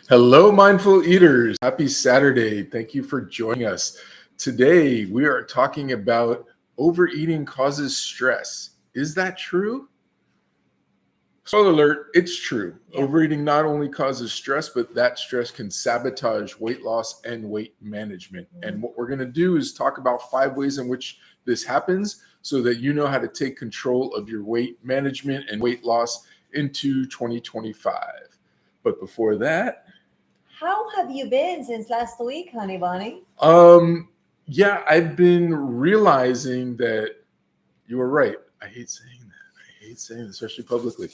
Hello, mindful eaters. Happy Saturday. Thank you for joining us. Today, we are talking about overeating causes stress. Is that true? Spoiler alert, it's true. Yeah. Overeating not only causes stress, but that stress can sabotage weight loss and weight management. And what we're going to do is talk about 5 ways in which this happens so that you know how to take control of your weight management and weight loss into 2025. But before that, How have you been since last week, honey bunny? yeah, I've been realizing that you were right. I hate saying that. I hate saying it, especially publicly.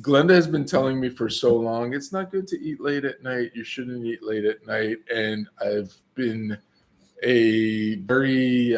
Glenda has been telling me for so long, it's not good to eat late at night. You shouldn't eat late at night. And I've been a very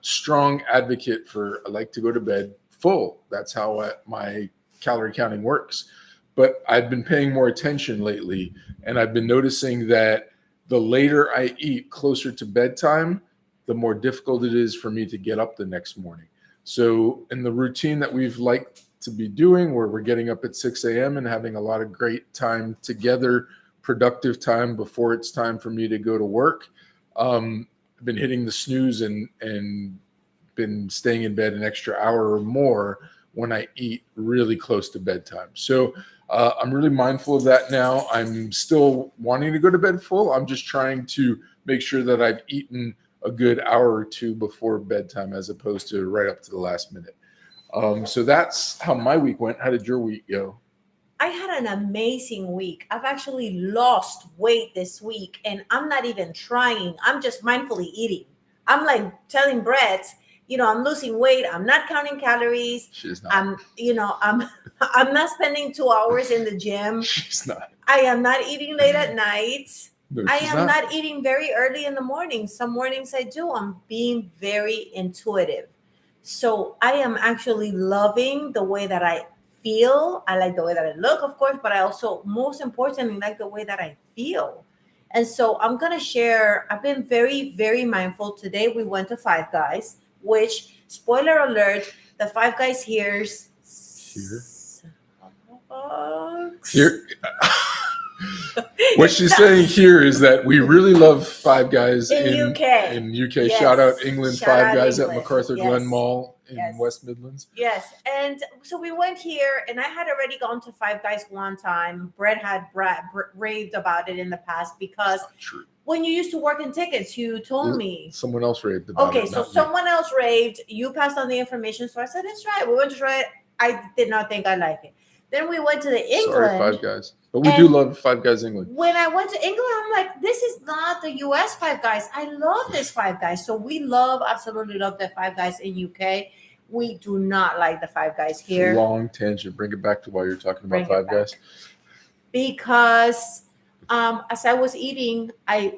strong advocate for I like to go to bed full. That's how my calorie counting works. But I've been paying more attention lately, and I've been noticing that the later I eat closer to bedtime, the more difficult it is for me to get up the next morning. So in the routine that we've liked to be doing, where we're getting up at 6 a.m. and having a lot of great time together, productive time before it's time for me to go to work, I've been hitting the snooze and been staying in bed an extra hour or more when I eat really close to bedtime. So I'm really mindful of that now. I'm still wanting to go to bed full. I'm just trying to make sure that I've eaten a good hour or two before bedtime as opposed to right up to the last minute. So that's how my week went. How did your week go? I had an amazing week. I've actually lost weight this week and I'm not even trying. I'm just mindfully eating. I'm like telling Brett, I'm losing weight. I'm not counting calories. She's not. I'm not spending 2 hours in the gym. She's not. I am not eating late at night. No, I she's am not eating very early in the morning. Some mornings I do. I'm being very intuitive. So I am actually loving the way that I feel. I like the way that I look, of course, but I also, most importantly, like the way that I feel. And so I'm going to share, I've been very, very mindful. Today we went to Five Guys, which, spoiler alert, the Five Guys here's here. What she's saying here is that we really love Five Guys in UK. In UK, Yes. Shout out England. Shout Five out Guys England. at MacArthur Yes. Glen Mall in Yes. West Midlands. Yes, and so we went here, and I had already gone to Five Guys one time. Brett had raved about it in the past because True. when you used to work in tickets, you told me. Someone else raved about it. Okay, so someone else raved. You passed on the information, so I said, "Let's try it." We went to try it. I did not think I liked it. Then we went to the England. Sorry, Five Guys. But we do love Five Guys England. When I went to England, I'm like, this is not the US Five Guys. I love this Five Guys. So we absolutely love the Five Guys in UK. We do not like the Five Guys here. Long tangent. Bring it back to why you're talking about Five Guys. Because as I was eating, I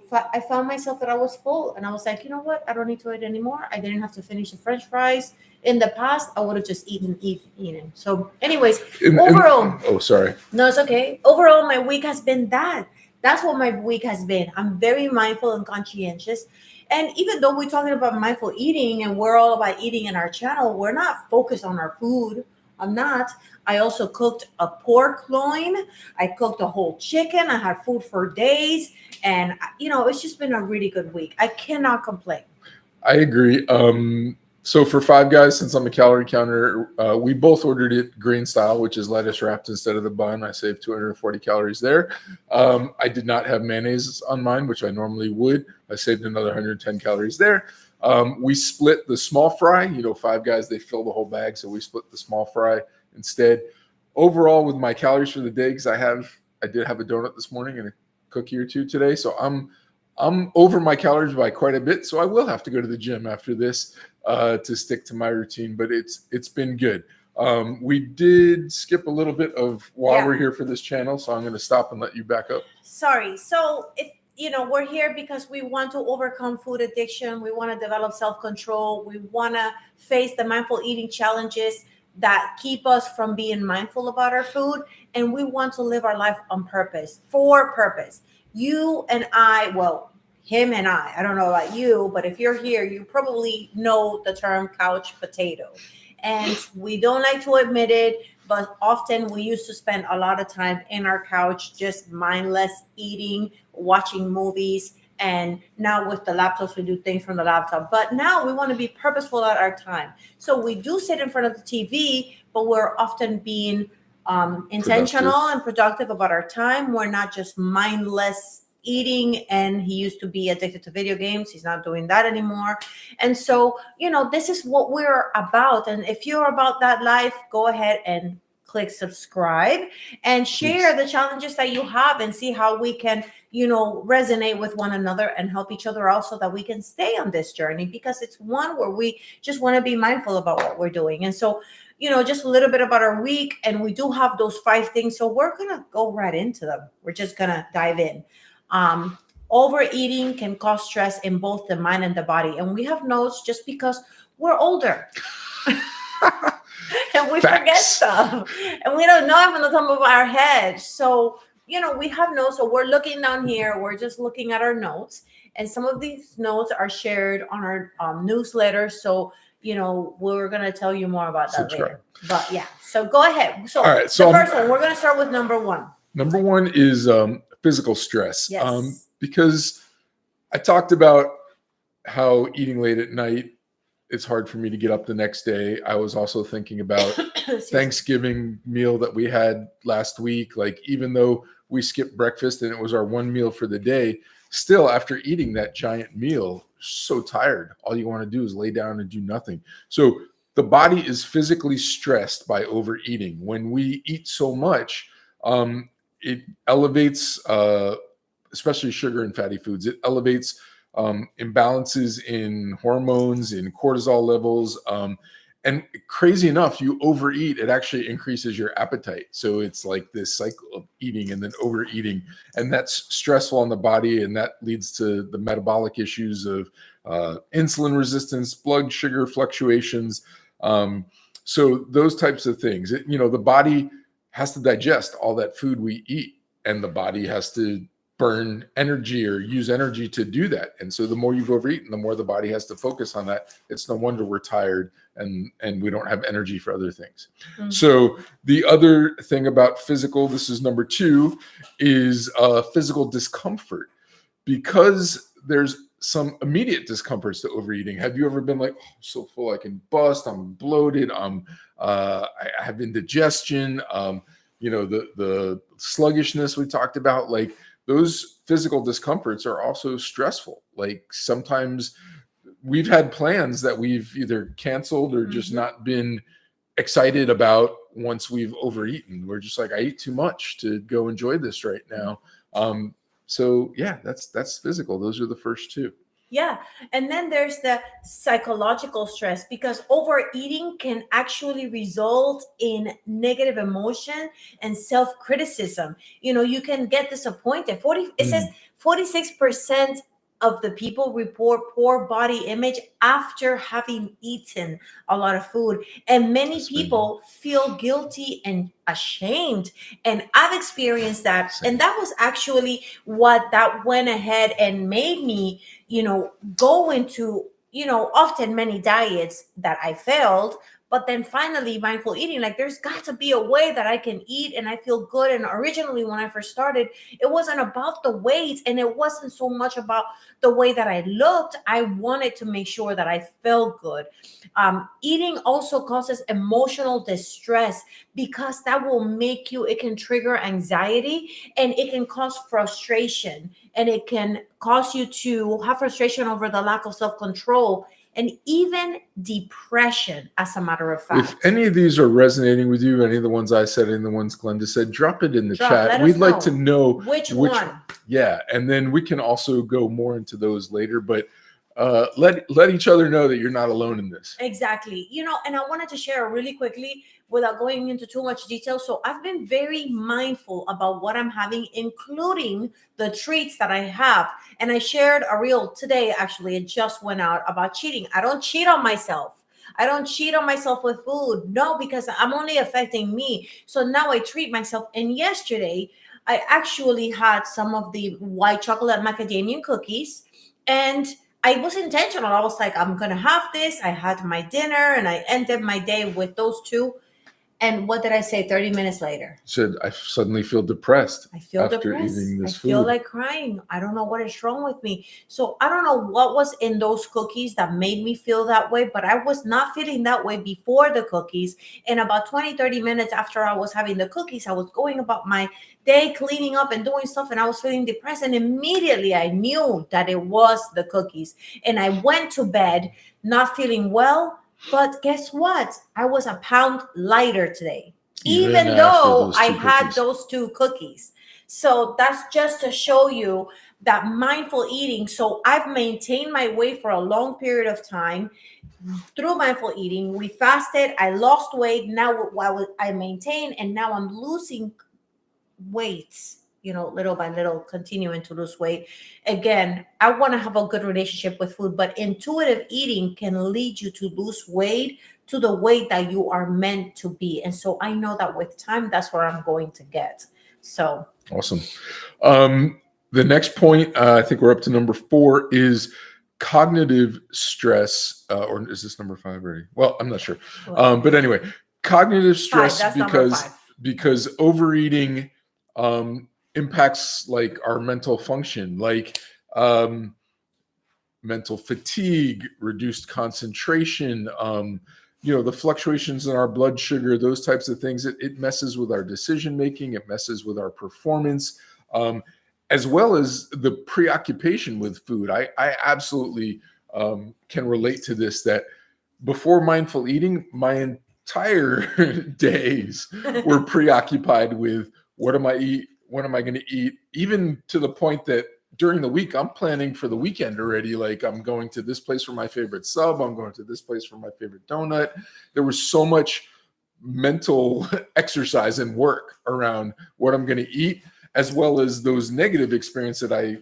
found myself that I was full. And I was like, you know what? I don't need to eat anymore. I didn't have to finish the French fries. In the past, I would have just eaten. So anyways, overall. Oh, sorry. No, it's okay. Overall, my week has been that. That's what my week has been. I'm very mindful and conscientious. And even though we're talking about mindful eating and we're all about eating in our channel, we're not focused on our food. I'm not. I also cooked a pork loin. I cooked a whole chicken. I had food for days. And, it's just been a really good week. I cannot complain. I agree. So for Five Guys, since I'm a calorie counter, we both ordered it green style, which is lettuce wrapped instead of the bun. I saved 240 calories there. I did not have mayonnaise on mine, which I normally would. I saved another 110 calories there. We split the small fry. Five Guys, they fill the whole bag, so we split the small fry instead. Overall, with my calories for the day, because I did have a donut this morning and a cookie or two today, so I'm over my calories by quite a bit, so I will have to go to the gym after this to stick to my routine, but it's been good. We did skip a little bit of while we're here for this channel, so I'm going to stop and let you back up. Sorry. So if we're here because we want to overcome food addiction. We want to develop self-control. We want to face the mindful eating challenges that keep us from being mindful about our food, and we want to live our life on purpose, for purpose. You and I, well, him and I don't know about you, but if you're here, you probably know the term couch potato. And we don't like to admit it, but often we used to spend a lot of time in our couch, just mindless eating, watching movies. And now with the laptops, we do things from the laptop. But now we want to be purposeful at our time. So we do sit in front of the TV, but we're often being intentional Productive. and productive about our time. We're not just mindless eating. And he used to be addicted to video games. He's not doing that anymore. And so, this is what we're about. And if you're about that life, go ahead and click subscribe and share Please. the challenges that you have and see how we can, resonate with one another and help each other out so that we can stay on this journey, because it's one where we just want to be mindful about what we're doing. And so, just a little bit about our week. And we do have those 5 things. So we're going to go right into them. We're just going to dive in. Overeating can cause stress in both the mind and the body. And we have notes just because we're older. And we forget stuff. And we don't know it from the top of our head. So, we have notes. So we're looking down here. We're just looking at our notes. And some of these notes are shared on our newsletter. So, we're going to tell you more about that later. But yeah, so go ahead. So, all right, so the first one, we're going to start with number 1. Number 1 is physical stress. Yes. Because I talked about how eating late at night, it's hard for me to get up the next day. I was also thinking about Thanksgiving meal that we had last week. Like, even though we skipped breakfast and it was our one meal for the day, still after eating that giant meal, so tired. All you want to do is lay down and do nothing. So the body is physically stressed by overeating. When we eat so much, it elevates, especially sugar and fatty foods. It elevates imbalances in hormones, in cortisol levels. And crazy enough, you overeat, it actually increases your appetite. So it's like this cycle of eating and then overeating. And that's stressful on the body. And that leads to the metabolic issues of insulin resistance, blood sugar fluctuations. So those types of things, the body has to digest all that food we eat, and the body has to burn energy or use energy to do that. And so the more you've overeaten, the more the body has to focus on that. It's no wonder we're tired and we don't have energy for other things. Mm-hmm. So the other thing about physical, this is number 2, is physical discomfort, because there's some immediate discomforts to overeating. Have you ever been like, oh, I'm so full, I can bust, I'm bloated, I have indigestion, the sluggishness we talked about, like those physical discomforts are also stressful. Like sometimes we've had plans that we've either canceled or just not been excited about once we've overeaten. We're just like, I ate too much to go enjoy this right now. So yeah, that's physical. Those are the first 2. Yeah. And then there's the psychological stress, because overeating can actually result in negative emotion and self-criticism. You can get disappointed. It says 46% of the people report poor body image after having eaten a lot of food. And many people feel guilty and ashamed. And I've experienced that. And that was actually what that went ahead and made me, go into, often many diets that I failed. But then finally, mindful eating, like there's got to be a way that I can eat and I feel good. And originally, when I first started, it wasn't about the weight, and it wasn't so much about the way that I looked. I wanted to make sure that I felt good. Eating also causes emotional distress, because that will make you, it can trigger anxiety, and it can cause frustration, and it can cause you to have frustration over the lack of self-control, and even depression, as a matter of fact. If any of these are resonating with you, any of the ones I said, any of the ones Glenda said, drop it in the chat. We'd like to know which one. Yeah, and then we can also go more into those later. But let each other know that you're not alone in this. Exactly. And I wanted to share really quickly without going into too much detail. So I've been very mindful about what I'm having, including the treats that I have. And I shared a reel today, actually, it just went out, about cheating. I don't cheat on myself. I don't cheat on myself with food. No, because I'm only affecting me. So now I treat myself. And yesterday, I actually had some of the white chocolate macadamia cookies, and I was intentional. I was like, I'm going to have this. I had my dinner and I ended my day with those 2. And what did I say 30 minutes later? Said, I suddenly feel depressed I feel after depressed. eating I this feel food. like crying. I don't know what is wrong with me. So I don't know what was in those cookies that made me feel that way, but I was not feeling that way before the cookies. And about 20, 30 minutes after I was having the cookies, I was going about my day cleaning up and doing stuff, and I was feeling depressed. And immediately I knew that it was the cookies. And I went to bed not feeling well. But guess what? I was a pound lighter today, Even even after though those I two had cookies. those two cookies. So that's just to show you that mindful eating. So I've maintained my weight for a long period of time through mindful eating. We fasted, I lost weight. Now I maintain, and now I'm losing weight, little by little, continuing to lose weight. Again, I want to have a good relationship with food, but intuitive eating can lead you to lose weight to the weight that you are meant to be. And so I know that with time, that's where I'm going to get. So Awesome. The next point, I think we're up to number 4, is cognitive stress. Or is this number 5 already? Well, I'm not sure. But anyway, cognitive stress, that's number 5. because overeating impacts like our mental function, like mental fatigue, reduced concentration, the fluctuations in our blood sugar, those types of things. It messes with our decision making, it messes with our performance, as well as the preoccupation with food. I absolutely can relate to this, that before mindful eating, my entire days were preoccupied with what am I going to eat, even to the point that during the week, I'm planning for the weekend already. Like, I'm going to this place for my favorite sub. I'm going to this place for my favorite donut. There was so much mental exercise and work around what I'm going to eat, as well as those negative experiences that I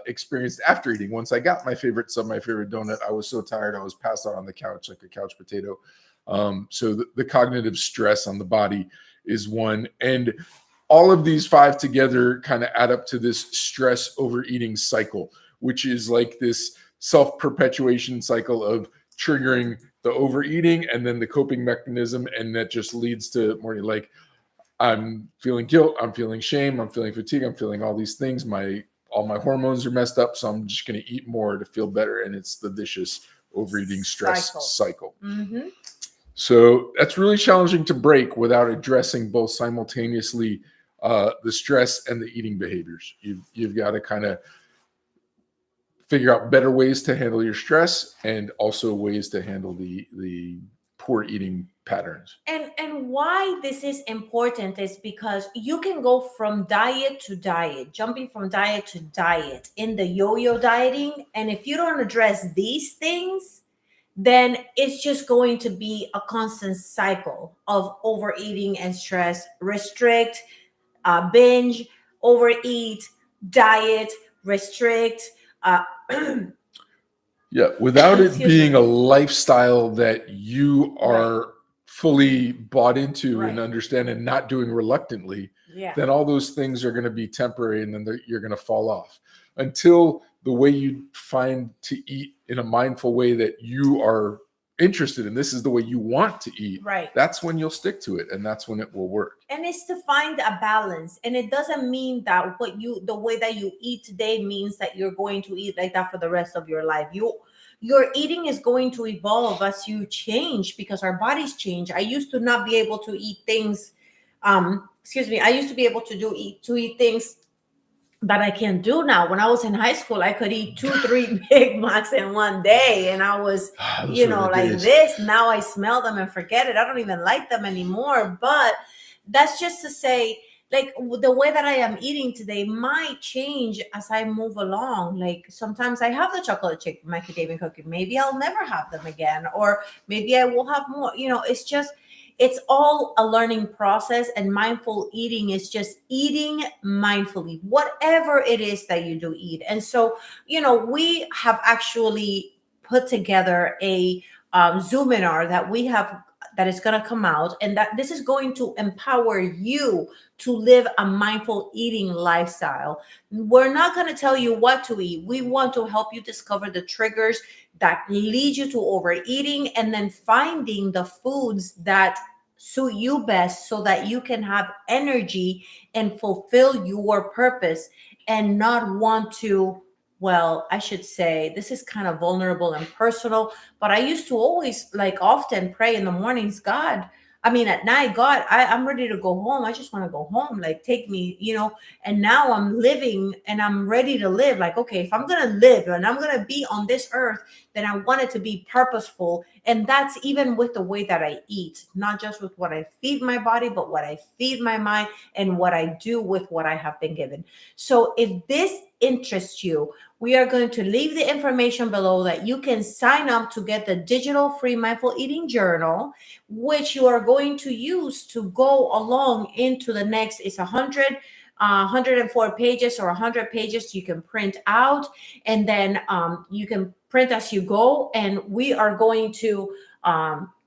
experienced after eating. Once I got my favorite sub, my favorite donut, I was so tired. I was passed out on the couch like a couch potato. So the cognitive stress on the body is one. And all of these 5 together kind of add up to this stress overeating cycle, which is like this self-perpetuation cycle of triggering the overeating and then the coping mechanism. And that just leads to more like, I'm feeling guilt, I'm feeling shame, I'm feeling fatigue, I'm feeling all these things. All my hormones are messed up, so I'm just going to eat more to feel better. And it's the vicious overeating stress cycle. Mm-hmm. So that's really challenging to break without addressing both simultaneously the stress and the eating behaviors. You've got to kind of figure out better ways to handle your stress and also ways to handle the poor eating patterns. And why this is important is because you can go from diet to diet, jumping from diet to diet in the yo-yo dieting. And if you don't address these things, then it's just going to be a constant cycle of overeating and stress. Restrict, binge, overeat, diet, restrict. Yeah, without it being me. a lifestyle that you are Right. fully bought into Right. and understand and not doing reluctantly, Yeah. then all those things are going to be temporary, and then you're going to fall off until the way you find to eat in a mindful way that you are interested in. This is the way you want to eat. Right. That's when you'll stick to it, and that's when it will work. And it's to find a balance. And it doesn't mean that the way that you eat today means that you're going to eat like that for the rest of your life. Your eating is going to evolve as you change, because our bodies change. I used to not be able to eat things. I used to be able to eat things that I can't do now. When I was in high school, I could eat 2-3 Big Macs in one day, and I was, like this. Now I smell them and forget it. I don't even like them anymore. But that's just to say, like, the way that I am eating today might change as I move along. Like, sometimes I have the chocolate chip macadamia cookie. Maybe I'll never have them again, or maybe I will have more. It's all a learning process, and mindful eating is just eating mindfully, whatever it is that you do eat. And so, we have actually put together a Zoominar that is going to come out, and that this is going to empower you to live a mindful eating lifestyle. We're not going to tell you what to eat. We want to help you discover the triggers that lead you to overeating, and then finding the foods that suit you best so that you can have energy and fulfill your purpose and not want to, well, I should say this is kind of vulnerable and personal, but I used to always like often pray in the mornings, God, I mean at night, God, I'm ready to go home. I just want to go home. Like take me, and now I'm living and I'm ready to live. Like, okay, if I'm gonna live and I'm gonna be on this earth, then I want it to be purposeful. And that's even with the way that I eat, not just with what I feed my body, but what I feed my mind and what I do with what I have been given. So if this interests you, we are going to leave the information below that you can sign up to get the digital free mindful eating journal, which you are going to use to go along into the next. It's 104 pages or 100 pages you can print out, and then you can print as you go, and we are going to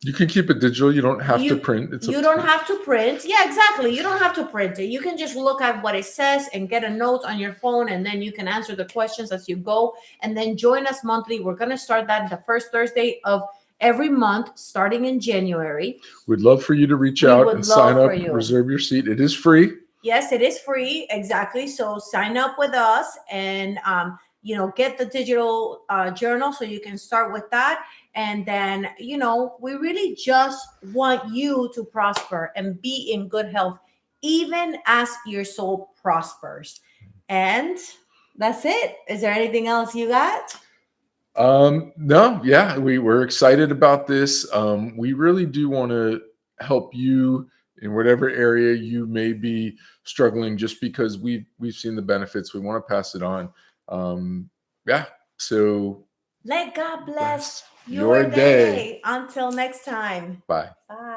You can keep it digital. You don't have to print. You don't have to print. Yeah, exactly. You don't have to print it. You can just look at what it says and get a note on your phone, and then you can answer the questions as you go. And then join us monthly. We're going to start that the first Thursday of every month, starting in January. We'd love for you to reach out and sign up, reserve your seat. It is free. Yes, it is free. Exactly. So sign up with us and, get the digital journal so you can start with that. And then, we really just want you to prosper and be in good health, even as your soul prospers. And that's it. Is there anything else you got? No, yeah, we're excited about this. We really do want to help you in whatever area you may be struggling, just because we've seen the benefits. We want to pass it on. Yeah. So let God bless your day. Until next time. Bye. Bye.